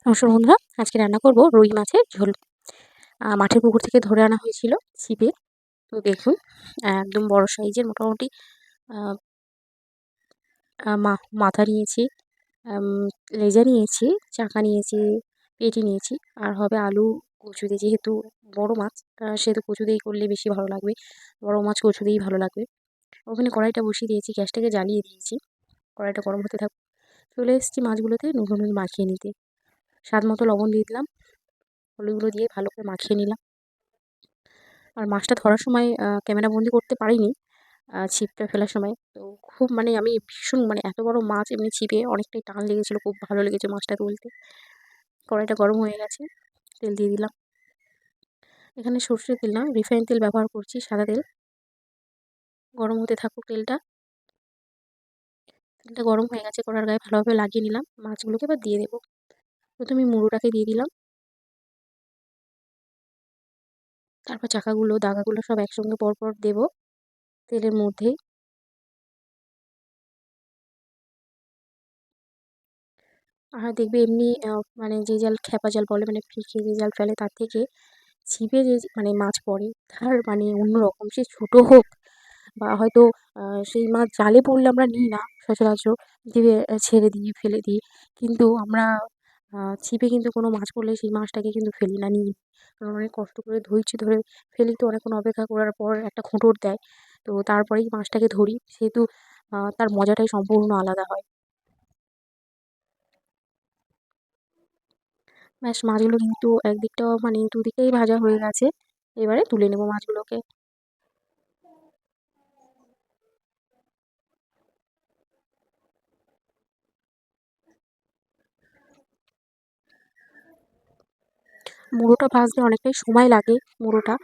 নমস্কার বন্ধুরা, আজকে রান্না করব রুই মাছের ঝোল। মাঠের পুকুর থেকে ধরে আনা হয়েছিল ছিপে। তো দেখুন, একদম বড় সাইজের মোটামুটি আ মাথা নিয়েছি, আম লেজা নিয়েছি, চাকা নিয়েছি, পেটি নিয়েছি। আর হবে আলু কচু দিয়ে, যেহেতু বড় মাছ সেহেতু কচু দিয়েই করলে বেশি ভালো লাগবে। বড় মাছ কচু দিয়েই ভালো লাগবে। ওখানে কড়াইটা বসিয়ে দিয়েছি, গ্যাসটাকে জ্বালিয়ে দিয়েছি। কড়াইটা গরম হতে থাকুক। চলে এসেছি মাছগুলোতে নুন মাখিয়ে নিতে। স্বাদ মতো লবণ দিয়ে দিলাম। হলুদগুলো দিয়ে ভালো করে মাখিয়ে নিলাম। আর মাছটা ধরার সময় ক্যামেরা বন্দি করতে পারিনি, ছিপটা ফেলার সময়। তো খুব আমি ভীষণ এত বড় মাছ, এমনি ছিপে অনেকটাই টান লেগেছিলো, খুব ভালো লেগেছে মাছটা তুলতে। কড়াইটা গরম হয়ে গেছে, তেল দিয়ে দিলাম। এখানে সর্ষের তেল না, রিফাইন তেল ব্যবহার করছি, সাদা তেল। গরম হতে থাকুক তেলটা। তেলটা গরম হয়ে গেছে, কড়ার গায়ে ভালোভাবে লাগিয়ে নিলাম। মাছগুলোকে এবার দিয়ে দেবো। প্রথমে মুড়োটাকে দিয়ে দিলাম, তারপর চাকাগুলো দাগাগুলো সব একসঙ্গে পরপর দেবো তেলের মধ্যেই। আর দেখবে এমনি যে জাল খ্যাপা জাল বলে, ফিকে যে জাল ফেলে, তার থেকে ছিপে যে মাছ পড়ে, তার অন্যরকম। সে ছোটো হোক বা হয়তো সেই মাছ জালে পড়লে আমরা নিই না সচরাচর, দিয়ে ছেড়ে দিই, ফেলে দিই। কিন্তু আমরা ছিপে কিন্তু কোনো মাছ পড়লে সেই মাছটাকে কিন্তু ফেলি না, নিই। কারণ অনেক কষ্ট করে ধৈর্য ধরে ফেলি, তো অনেকক্ষণ অপেক্ষা করার পর একটা খুঁটোর দেয়। তো তারপরেই মাছটাকে ধরি, সেহেতু তার মজাটাই সম্পূর্ণ আলাদা হয়। ব্যাস, মাছগুলো কিন্তু একদিকটাও দুদিকেই ভাজা হয়ে গেছে। এবারে তুলে নেব মাছগুলোকে। মুড়োটা ভাজতে অনেকটাই সময় লাগে। মুড়োটা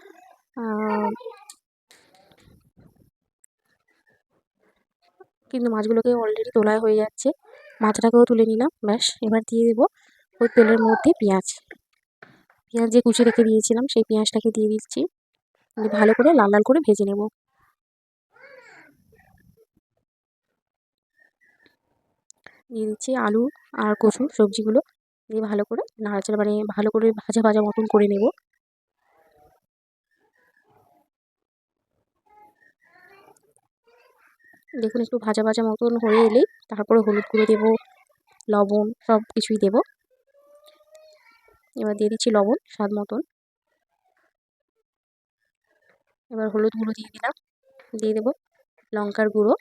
আ কিন্তু মাছগুলোকে অলরেডি তোলা হয়ে যাচ্ছে। মাছটাকেও তুলে নিলাম। ব্যাস, এবার দিয়ে দেবো ওই তেলের মধ্যে পেঁয়াজ। পেঁয়াজ যে কুচি রেখে দিয়েছিলাম, সেই পেঁয়াজটাকে দিয়ে দিচ্ছি। দিয়ে ভালো করে লাল লাল করে ভেজে নেব। দিয়ে দিচ্ছি আলু আর কচু সবজিগুলো। দিয়ে ভালো করে নাড়াচাড়া, ভালো করে ভাজা ভাজা মতন করে নেব। দেখুন, একটু ভাজা ভাজা মতন হয়ে এলেই তারপরে হলুদ গুঁড়ো দেবো, লবণ সব কিছুই দেবো। এবার দিয়ে দিচ্ছি লবণ স্বাদ মতন। এবার হলুদ গুঁড়ো দিয়ে দিলাম। দিয়ে দেবো লঙ্কার গুঁড়ো।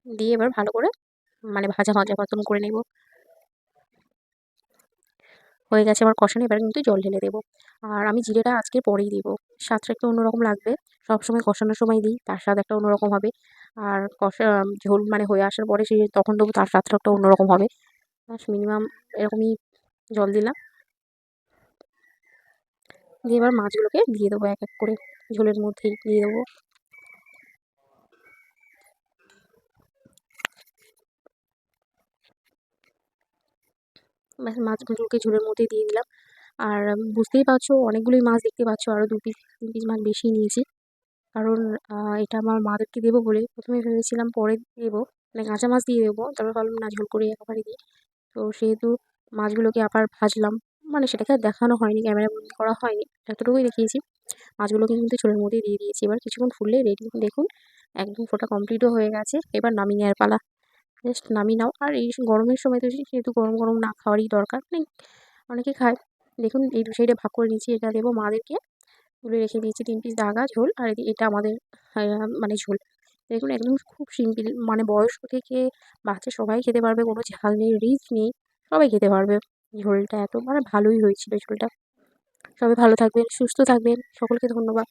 দিয়ে এবার ভালো করে ভাজা ভাজা মতন করে নেব। হয়ে গেছে আমার কষানো, এবার কিন্তু জল ঢেলে দেবো। আর আমি জিরেটা আজকে পরেই দেবো। স্বাদটা একটু অন্যরকম লাগবে। সবসময় কষানোর সময় দিই, তার স্বাদ একটা অন্যরকম হবে। আর ঝোল হয়ে আসার পরে তখন দেবো, তার স্বাদটা একটা অন্যরকম হবে। ব্যাস, মিনিমাম এরকমই জল দিলাম। দিয়ে এবার মাছগুলোকে দিয়ে দেবো এক এক করে, ঝোলের মধ্যেই দিয়ে দেবো। ব্যাস, মাছগুলোকে ঝোলের মধ্যে দিয়ে দিলাম। আর বুঝতেই পারছো, অনেকগুলোই মাছ দেখতে পাচ্ছ, আরও 2 পিস 3 পিস মাছ বেশি নিয়েছি। কারণ এটা আমার মাদেরকে দেবো বলে প্রথমে ভেবেছিলাম পরে দেবো, কাঁচা মাছ দিয়ে দেবো। তারপর ভাবলাম না, ঝোল করে একেবারে দিই। তো সেহেতু মাছগুলোকে আবার ভাজলাম। সেটাকে আর দেখানো হয়নি, ক্যামেরা বন্দি করা হয়নি, এতটুকুই দেখিয়েছি। মাছগুলোকে কিন্তু ঝোলের মধ্যেই দিয়ে দিয়েছি। এবার কিছুক্ষণ ফুললেই রেডি। দেখুন, একদম ফোটা কমপ্লিটও হয়ে গেছে। এবার নামিয়ে নেওয়ার পালা। জাস্ট নামিয়ে নাও। আর এই গরমের সময় তো সেহেতু গরম গরম না খাওয়ারই দরকার নেই, অনেকে খায়। দেখুন, এই 2 সাইডে ভাগ করে নিয়েছি। এটা দেবো মাদেরকে, তুলে রেখে দিয়েছি 3 পিস দাগা ঝোল। আর এটা আমাদের ঝোল। দেখুন, একদম খুব সিম্পল। বয়স্ক থেকে বাচ্চা সবাই খেতে পারবে, কোনো ঝাল নেই, রিচ নেই, সবাই খেতে পারবে। ঝোলটা এত ভালোই হয়েছিল ঝোলটা। সবাই ভালো থাকবেন, সুস্থ থাকবেন। সকলকে ধন্যবাদ।